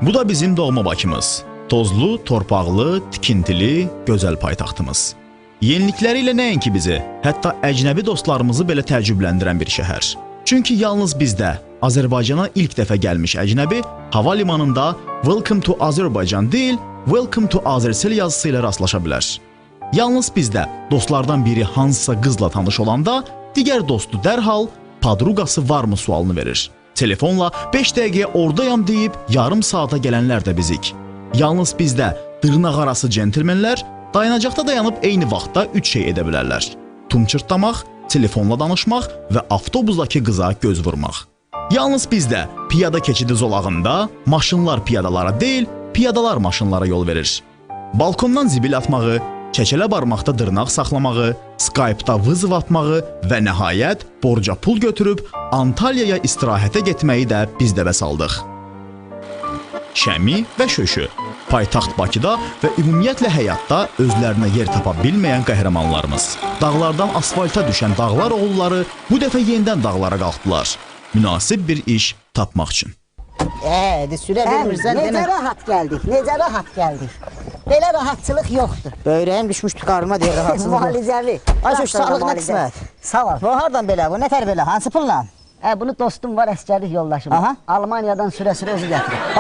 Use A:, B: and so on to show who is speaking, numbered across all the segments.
A: Bu da bizim doğma Bakımız. Tozlu, torpaqlı, tikintili, gözəl paytaxtımız. Yenilikləri ilə nəinki bizi, hətta əcnəbi dostlarımızı belə təəccübləndirən bir şəhər. Çünki yalnız bizdə Azərbaycana ilk dəfə gəlmiş əcnəbi hava limanında Welcome to Azerbaijan deyil, Welcome to Azersel yazısı ilə rastlaşa bilər. Yalnız bizdə dostlardan biri hansısa qızla tanış olanda digər dostu dərhal padruqası varmı sualını verir. Telefonla 5 dəqiqəyə oradayam deyib yarım saata gələnlər də bizik. Yalnız bizdə dırnaq arası centilmenlər dayanacaqda dayanıb eyni vaxtda 3 şey edə bilərlər. Tum çırtlamaq, telefonla danışmaq və avtobusdakı qıza göz vurmaq. Yalnız bizdə piyada keçidi zolağında maşınlar piyadalara deyil, piyadalar maşınlara yol verir. Balkondan zibil atmağı, çəkələ barmaqda dırnaq saxlamağı, Skype-da vızv atmağı və nəhayət borca pul götürüb Antalyaya istirahətə getməyi də biz də bəsaldıq. Şəmi və Şöşü, paytaxt Bakıda və ümumiyyətlə həyatda özlərinə yer tapa bilməyən qəhrəmanlarımız. Dağlardan asfalta düşən dağlar oğulları bu dəfə yenidən dağlara qalxdılar. Münasib bir iş tapmaq üçün.
B: Sürə vermirsən demə.
C: Necə rahat gəldik, necə rahat gəldik. Belə rahatçılıq yoxdur.
B: Böyrəyim düşmüşdü qarnıma deyir rahatsızlıq.
C: Müalicəvi.
B: Ay Şöşü, sağlıq nə qismət?
C: Sağ ol.
B: Bu hardan belə, bu nətər belə, hansı pulla?
C: Bunu dostum var, əskərlik yoldaşım.
B: Aha.
C: Almaniyadan sürə-sürə özü gətirib.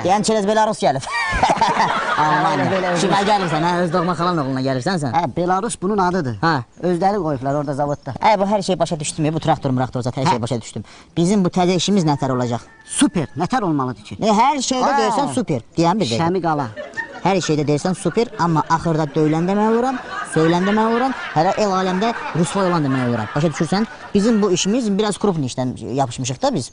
B: Deyən çerez Belarus gəlib.
C: Almaniya.
B: Kimə gəlirsən, öz doğma xalan oğluna gəlirsən sən?
C: Belarus bunun adıdır. Özləri qoyublar orada zavodda.
B: Bu hər şey başa düşdüm, bu traktor zat hər şey başa düşdüm. Bizim bu təzə işimiz nətər olacaq?
C: Super, nətər olmalıdır ki?
B: Hər şeydə deyirsən super, deyən bir dəqiq.
C: Şəmi qala.
B: Hər şeydə deyirsən super, amma axırda döyülən demək oluram, söylən demək oluram, hələ el aləmdə rusvay olan demək oluram. Başa düşürsən, bizim bu işimiz biraz krupni işdən yapışmışıq da biz.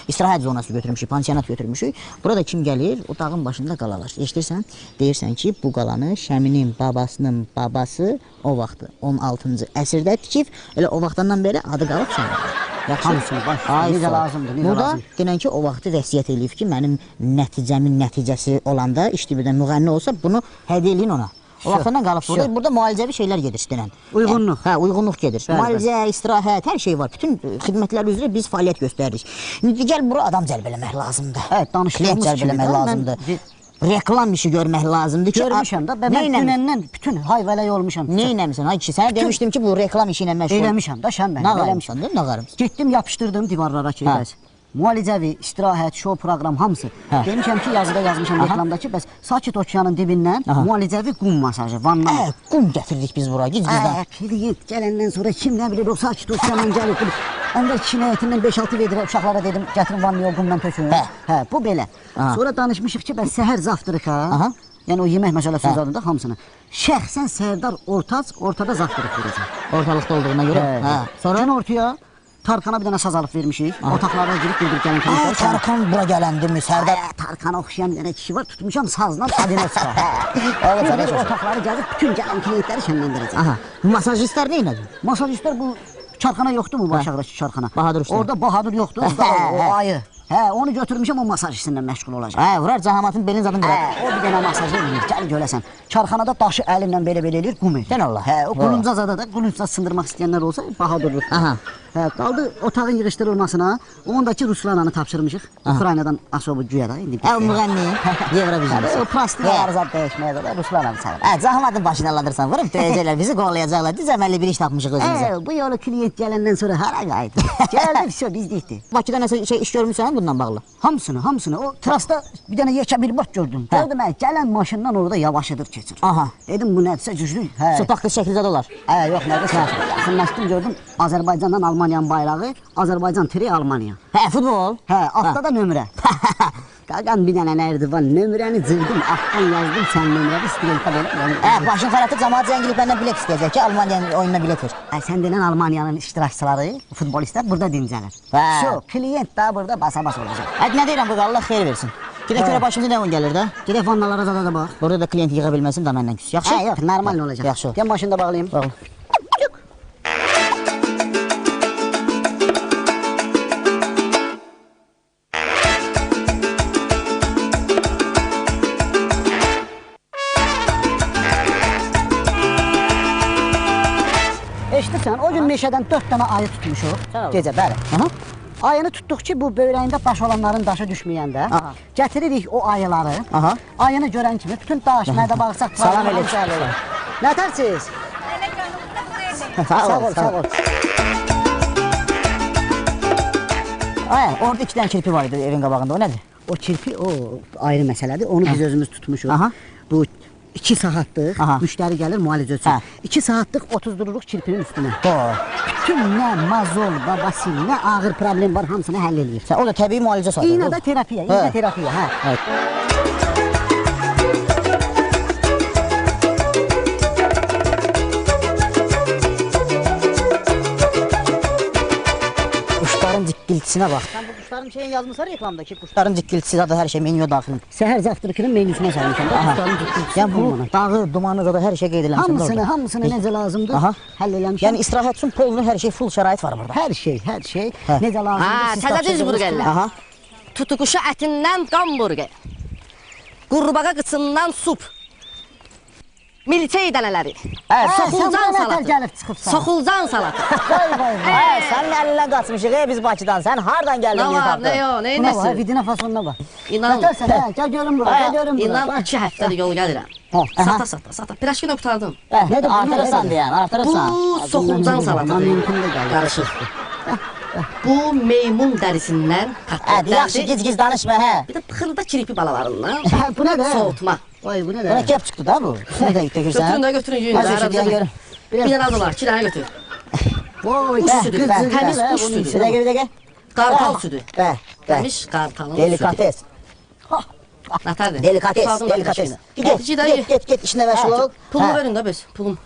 B: İstirahət zonası götürmüşük, pansionat götürmüşük. Burada kim gəlir, o dağın başında qalalar. Eşitirsən, deyirsən ki, bu qalanı Şəminin babasının babası o vaxtı 16-cı əsrdə tikib, elə o vaxtdan beri adı qalıb Şəmin.
C: Hamısını baş, necə lazımdır, necə lazımdır.
B: Bu da denən ki, o vaxtı vəsiyyət eləyib ki, mənim nəticəmin nəticəsi olanda, iştibirdən müğənni olsa, bunu hədiyyə eləyin ona. O vaxtdan qalıb burada, burada müalicəvi şeylər gedir denən.
C: Uyğunluq.
B: Uyğunluq gedir. Müalicə, istirahət, hər şey var. Bütün xidmətlər üzrə biz fəaliyyət göstəririk. İndi gəl bura adam cəlb eləmək lazımdır. Klient cəlb eləmək lazımdır. Reklam işi görmək lazımdır ki...
C: Görmüşəm da, mən dünəndən bütün hayvələk olmuşam.
B: Nə eləmişsən, ay kişi, sənə demişdim ki, bu reklam işi ilə məşğul.
C: Eləmişəm da, şən mən.
B: Nağarmışsan, deyil mi, nağarımız?
C: Getdim, yapışdırdım divarlara ki, bəs. Müalicəvi, istirahət, show proqram, hamısı. Demişəm ki, yazıda yazmışam reklamdakı, bəs Sakit Okeanın dibindən müalicəvi qum masajı, vanna.
B: Qum gətirdik biz bura, giz-gizdən.
C: Klient gələndən sonra kim nə bilir, o Sakit Okeanın gəlib. Onda kinayətindən 5-6 vedir, uşaqlara dedim, gətirin vannaya o qumdan tökün. Bu belə. Sonra danışmışıq ki, bəs səhər zaftırıq ha. Yəni o yemək məsələ söz adında hamısını. Şəxsən Sərdar Ortac ortada zaftırıq verəcək.
B: Ortalıqda olduğuna görə.
C: Sonra ortaya Tarkana bir dənə saz alıb vermişik. Otaqlara girib bir gələn klientlər.
B: Tarkan bura gələndi mi, Sərdar?
C: Tarkana oxuyan bir dənə kişi var, tutmuşam sazla Adinovska. Otaqları gəlib bütün gələn klientləri şənləndirəcək.
B: Masajistlər nə elədi?
C: Masajistlər bu çarxana yoxdur mu, başaqdakı çarxana?
B: Bahadır üstündə.
C: Orada Bahadır yoxdur, o ayı. Onu götürmüşəm, o masaj işindən məşğul olacaq.
B: Vurar, Cahamatın belin zadını qırar.
C: O bir dənə masaj eləyir, gəl görəsən. Çarxanada daşı əlimlə belə-belə eləyir, qum eləyir.
B: Sən Allah.
C: O qulunca zada da, qulunca sındırmaq istəyənlər olsa, Bahadırlıq. Qaldı otağın yığışdırılmasına, ondakı Ruslananı tapşırmışıq. Ukraynadan asobu güya da.
B: Müğənni, Eurovision.
C: O plastikaları zad dəyişməyə də Ruslananı çağırır.
B: Cahamatın başını alırsan, vırıb döyəcəklər, bizi qollayacaqlar. Düz əməlli bir iş tapmışıq özümüzə.
C: Bu yolu klient gələndən sonra hara qayıdır? Gəldi, bizdikdir.
B: Bakıda nəsə iş görmüşsən bundan bağlı?
C: Hamısını. O trasta bir dənə yekə bir bak gördüm. Gördüm, gələn maşından orada yavaşıdır keçir. Dedim, bu nədirsə güclü.
B: Sıpaq qız şəkildə dolar.
C: Yox, nədirsə. Yaxınlaşdım, gördüm, Azərbaycandan Almaniyanın bayrağı, Azərbaycan tiri Almaniya.
B: Futbol.
C: Altda da nömrə. Qaqan bir dənə nərdivan, nömrəni cırdım, altdan yazdım, sən nömrəvi studentə belə.
B: Başın xalatı cəmaat zəngilib məndən bilet istəyəcək ki, Almaniyanın oyununa bilet ver.
C: Sən denən Almaniyanın iştirakçıları, futbolistlər burada dincəlir. Klient daha burada basa-bas olacaq.
B: Nə deyirəm, bu Allah xeyir versin. Gedək görə başımıza nə oyun gəlir də?
C: Gedək vannalara zada da bax.
B: Burada da klient yığa bilməsin da məndən küs. Yaxşı?
C: Yox, normal olacaq.
B: Yaxşı.
C: Gəl maşını da bağlayayım.
B: Bağlı.
C: Eşitirsən, o gün meşədən 4 dənə ayı tutmuşuq. Gecə, bəli. Ayını tutduq ki, bu böyrəyində daş olanların daşı düşməyəndə, gətiririk o ayıları. Ayını görən kimi bütün daş, mədə bağırsaq,
B: Salam eləyir.
C: Nə tərsiz? Sağ ol, sağ ol.
B: Ay, orada 2 dənə kirpi var idi evin qabağında, o nədir?
C: O kirpi, o ayrı məsələdir. Onu biz özümüz tutmuşuq. Bu 2 saatlıq müştəri gəlir müalicə üçün. 2 saatlıq 30 dururuq kirpinin üstünə. Bütün nə mazol, babasil, nə ağır problem var, hamısını həll eləyir.
B: O da təbii müalicə sayılır.
C: İynə də terapiya, iynə terapiya, hə.
B: Quşların cikkiltisinə bax. Sən bu quşların şeyin yazmışsa reklamda ki, quşların cikkiltisi zaten hər şey menyuya daxil.
C: Səhər zavtrıkının menüsünə salmışam da, quşların cikkiltisi.
B: Yəni bu dağı, dumanı da hər şey qeyd eləmişəm.
C: Hamısını necə lazımdır, həll eləmişəm.
B: Yəni istirahət üçün polunu hər şey full şərait var burada.
C: Hər şey, necə lazımdır.
D: Təzədiz burgerlər. Tutuquşu ətindən qan burger. Qurbağa qıçından sup. Milçey dənələri. Soxulcan salatı. Soxulcan salatı.
B: Sənin əlindən qaçmışıq, biz Bakıdan. Sən hardan gəldin?
D: Nə var, nə yox, nə
C: Buna bax,
D: inəsin?
C: vidinə fasonuna bax.
D: İnan.
C: Nətərsən, gəl görüm bura, gəl görüm bura.
D: İnan 2 həftədir yol gəlirəm. Sata. Piraşkini qurtardım.
B: Artırırsan deyən, artırırsan.
D: Bu soxulcan salatıdır. Qarışıq. Bu meymun dərisindən
B: Yaxşı,
D: qatlərdir.
B: giz danışma, hə.
D: Bir də pıxırda kirpi balalarından
C: Bu nə də?
D: soğutma.
C: Vay, bu nə
B: Buna
C: də?
B: kep çıxdı da bu. Nə də tökürsən?
D: Götürün, yuyun. Bir dənə adı var, 2 dənə götür.
C: Vay,
D: Quş südü, təmiz quş südü.
B: Bir dəqiqə.
D: Qartal südü.
B: Demiş
D: qartalın südü.
B: delikates.
D: Nətərdir?
B: Delikates. Get, işinə məşğul ol.
D: Pulumu verin də biz, pulum.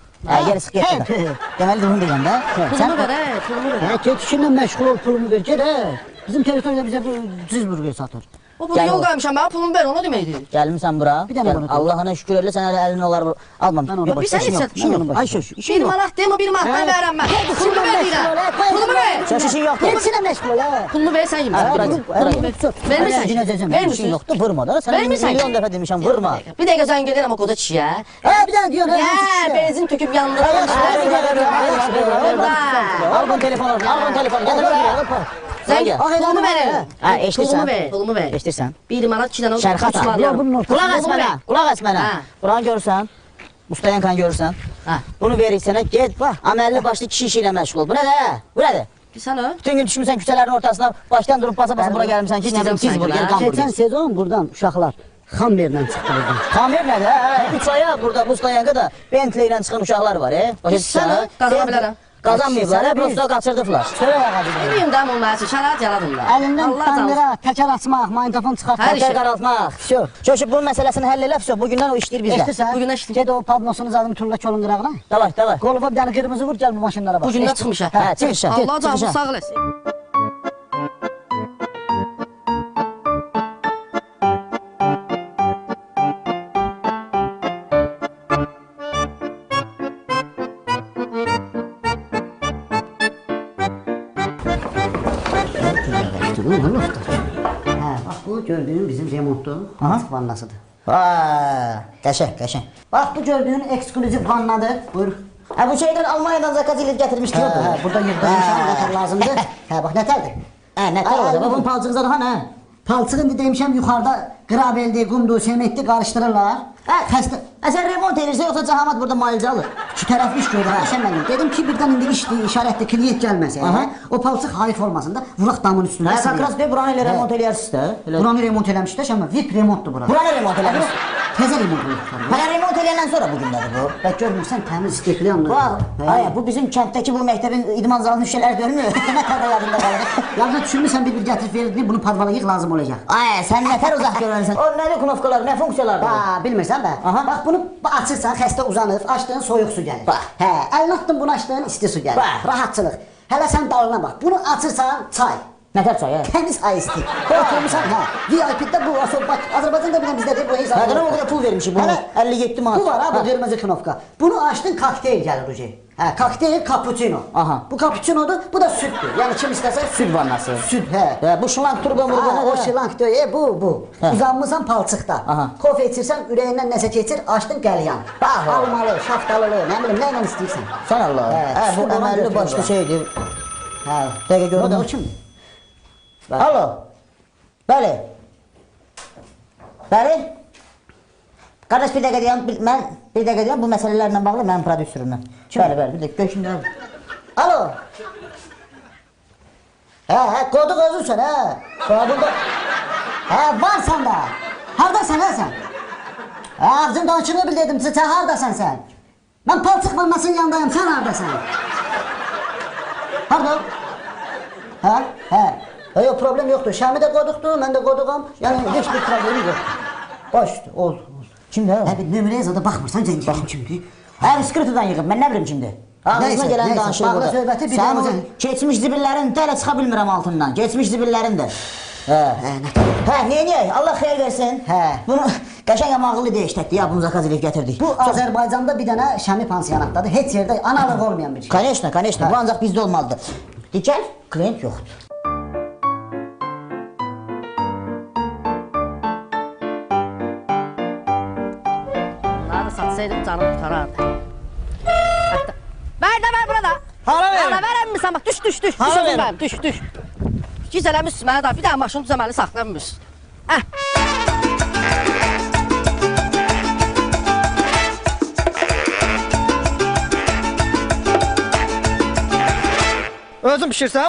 B: Geri sıx get burada. Deməli bunu deyən də.
D: Pulumu ver, pulumu ver.
C: Get işinlə məşğul ol, pulumu ver, get, Bizim territoriyada bizə bu cizburger satır.
D: O burada yol qaymışam, mənə pulumu ver, ona deməkdir.
B: Gəlmirsən bura.
C: Bir dənə bunu.
B: Allahına şükür elə sən elə əlin olar almam.
D: Bir sən
B: işin yox. Ay şöş, işin
D: 1
B: yox.
D: manat demə, 1 manatdan verəm mən. Pulumu ver deyirəm. Pulumu ver.
B: Şöş işin yoxdur.
C: Get işinlə məşğul ol,
D: Pulumu ver sən yemsən. Vermirsən.
B: İşin yoxdur, vurma da. Sən milyon dəfə demişəm, vurma.
D: Bir dəqiqə zəng edirəm o qoca kişiyə.
C: Bir dənə deyirəm.
D: Hə, benzin töküb yandırır.
B: Al bu telefonu, al bu telefonu.
D: Zəng, pulumu ver.
B: Hə, eşidirsən.
D: Pulumu ver.
B: Eşidirsən.
D: 1 manat 2 dənə
B: Şərxat al. Qulaq as mənə. Buranı görürsən. Mustayankanı görürsən. Bunu veririk sənə, get bax. Əməlli başlı kişi işi ilə məşğul ol. Bu nədir? Bu nədir?
D: Sən o?
B: Bütün gün düşmüsən küçələrin ortasına, başdan durub basa-basa bura gəlmişsən ki, necəm cheeseburger,
C: Geçən
B: hamburger.
C: sezon buradan uşaqlar Xammerlə çıxdı buradan.
B: Xamir nədir? 3 aya burada Mustayanka da Bentley ilə çıxan uşaqlar var, Başa
D: Sən qazana bilərəm.
B: Qazanmayıblar, prosta qaçırdıblar.
C: Çörək ayağı dedi.
D: Bilmiyim də onunla üçün, şərait yaradım da.
C: Əlindən bandera, təkər açmaq, magnitofon çıxartmaq.
B: Təkər qaraltmaq. Coşub bunun məsələsini həll elə, bugündən o işləyir bizdə.
C: Eşidirsən?
D: Bugün işləyir.
C: Get o Pabnosunu zadım turla kolun qırağına.
B: Davay, davay.
C: Qoluma bir dənə qırmızı vur, gəl bu maşınlara bax.
D: Bu gündə çıxmışam.
B: Hə, çıxmışam.
D: Allah canımı sağ eləsin.
C: Bax bu gördüyün bizim remontlu açıq vannasıdır.
B: Qəşəng.
C: Bax bu gördüyün ekskluziv vannadır. Buyur.
B: Bu şeydən Almaniyadan zakaz ilə gətirmişdik.
C: Burada yığdırmışam, nətər lazımdır. Bax nətərdir?
B: Nətər olacaq?
C: Bunun palçığı zaten ha. Palçığı indi demişəm yuxarıda qraveldi, qumdu, sementdi qarışdırırlar. Xəstə.
B: Sən remont edirsə yoxsa Cahamad burada müalicə alır?
C: İki tərəfli iş görür, mənim. Dedim ki, birdən indi işdir, işarətli, kliyent gəlməsə, o palçıq hayf olmasın da, vuraq damın üstündə.
B: Sakras Bey buranı elə remont eləyərsiniz də.
C: Buranı remont eləmişdir, şəmə, VIP remontdur bura.
B: Buranı remont eləmişsiniz.
C: Təzə remont olubdur.
B: Hələ remont eləyəndən sonra bu gündədir bu.
C: Bək görmürsən, təmiz istekli anlar.
B: Bu bizim kənddəki bu məktəbin idman zalının şüşələri görmür. Nə tər yadında qalır.
C: Yadına düşürmüsən bir gətirib verildi, bunu parvalayıq lazım olacaq.
B: Sən nə tər uzaq görürsən. O nədir knopkalar, nə funksiyalardır?
C: Bilmirsən bə. Bax bunu açırsan, xəstə uzanır, açdığın soyuq su gəlir. Əlini atdın, bunu açdığın isti su gəlir. Rahatçılıq. Hələ sən dalına bax. Bunu açırsan, çay.
B: Nətər çay?
C: Təmiz ice tea. Oturmuşsan, VIP-də bu, Azərbaycanda bilən bizdədir bu hesab.
B: Nədən o qədər pul vermişik bunu? 57 manat.
C: Bu var ha, bu qırmızı knopka. Bunu açdın, kokteyl gəlir ucu. Kokteyl, cappuccino. Bu cappuccinodur, bu da süddür. Yəni kim istəsə
B: Süd vannası.
C: Süd,
B: Bu şlank turbo murbo
C: o şlank deyil, bu. Uzanmısan palçıqda. Kofe içirsən, ürəyindən nəsə keçir, açdın qəlyan. Almalı, şaftalılı, nə bilim, nə ilə istəyirsən.
B: Sən Allah. Bu əməlli başlı şeydir. Dəqiqə görün.
C: O kimdir?
B: Alo. Bəli. Bəli. Qardaş bir dəqiqə deyəm, mən bir dəqiqə deyəm, bu məsələlərlə bağlı mənim prodüserimlə. Bəli, bəli, bir dəqiqə gökümdə. Alo. Hə, qodu özünsən, hə. Burada. Hə, varsan da. Hardasan, hə sən? Hə, ağzın danışığını bil dedim, sən hardasan sən? Mən palçıq balmasının yanındayım, sən hardasan? Pardon? Hə, hə. Yox, problem yoxdur. Şəmi də qoduqdur, mən də qoduqam. Yəni, heç bir problem yoxdur. Başdır, oldu. Kimdir?
C: Hə, bir nömrəyə zada baxmırsan, zəng gəlin kimdir?
B: Hə, skriptodan yığıb, mən nə bilim kimdir? Ağzıma gələn danışır
C: bağla
B: burada.
C: söhbəti bir
B: Sən
C: daha
B: o keçmiş zibillərin də elə çıxa bilmirəm altından. Keçmiş zibillərin də. Hə, hə, neyək? Allah xeyir versin.
C: Hə.
B: Bunu qəşəng ağıllı deyişdəkdir ya, bunu zakaz edib gətirdik.
C: Bu Azərbaycanda bir dənə Şəmi pansionatdadır. Heç yerdə analıq olmayan bir şey.
B: Конечно, конечно. Bu ancaq bizdə olmalıdır. Digər klient yoxdur.
D: Bunları satsaydım canım tutarardı. Hatta... Ver burada.
E: Hara verim?
D: Hara verəmmisən bax, düş. Düş
E: Hara
D: özüm
E: verim?
D: mənim, düş. Gizələmişsin mənə da, bir dənə maşını düzəməli saxlamışsın. Hə.
E: Özün bişirsən?